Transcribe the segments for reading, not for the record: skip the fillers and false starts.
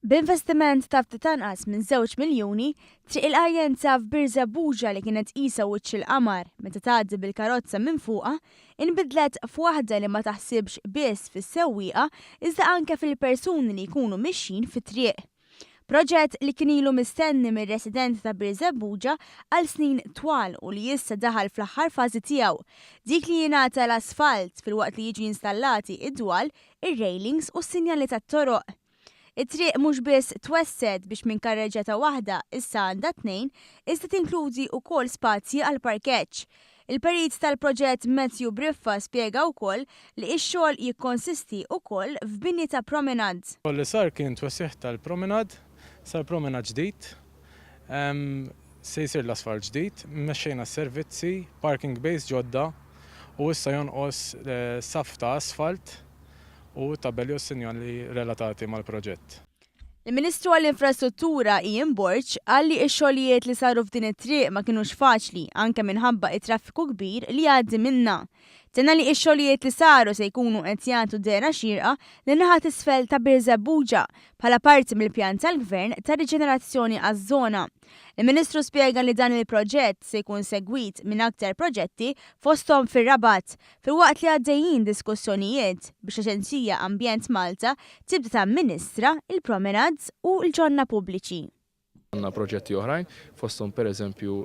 B'investiment ta' ftit anqas minn 2 miljuni, triq il-qarjenza f'Birzebbuġa li kienet qisha wiċċ il-qamar meta tgħaddi bil-karozza minn fuqha, inbidlet f'waħda li ma taħsibx biss fis-sewwieqa iżda anke fil-persuni li jkunu mixjin fit-triq. Proġett li kien ilu mistenni mir-residenti ta' Birzebbuġa għal snin twal u li issa daħal fl-aħħar fażi tiegħu, dik li jingħata l-asfalt filwaqt li jiġu installati id-dwal, ir-railings u s-sinjali tat-toroq. It-triq mhux biss twessed biex minn karreġġata waħda issa għandha 2, iżda tinkludi wkoll spazji għal parkeġġ. Il-perit tal-proġett Matthew Briffa spjega wkoll li x-xogħol jikkonsisti wkoll f'bini ta' promenad. Li sar kien twessieħ tal-promenad, sar promenad ġdid, se jsir l-asfalt ġdid, mexxejna s-servizzi, parking base ġodda u issa jonqos saf ta' asfalt u tabelli u sinjali relatati mal-proġett. Il-Ministru għall-Infrastruttura Ian Borch qal li x-xogħlijiet li saru f'din it-triq ma kinux faċli anke minħabba it-traffiku kbir li jgħaddi minnha. Tenna li x-xogħlijiet li saru se jkunu qed jagħtu dera xierqa li naħa t'isfel ta' Birzebbuġa bħala parti mill-pjan tal-Gvern ta' riġenerazzjoni għaż-żona. Il-Ministru spjega li dan il-proġett se jkun segwit minn aktar proġetti fosthom fir-Rabat filwaqt li għaddejjin diskussjonijiet biex Aġenzija Ambjent Malta tibda tamministra il-promenads u l-ġonna pubbliċi. Għandna proġetti oħrajn, fosthom pereżempju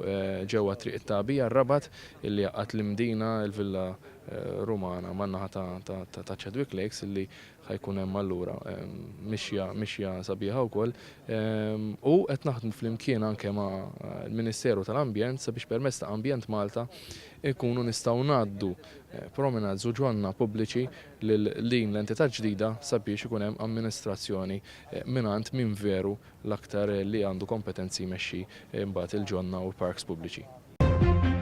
ġewwa triq it-Tagħbija r-Rabat illi jaqgħad l-Imdina l-Villa Rumana man-naħa ta' Chadwick Lakes illi ħajkun hemm allura mixja sabiħa wkoll u qed naħdmu flimkien anke ma' l-Ministeru tal-Ambjent sabiex permezz ta' Ambjent Malta ikunu nistgħu ngħaddu promenades u ġonna pubbliċi lil din l-entità ġdida sabiex ikun hemm amministrazzjoni mingħand min veru l-aktar li għandu kompetenzi jmexxi mbagħad il-ġonna u l-parks pubbliċi.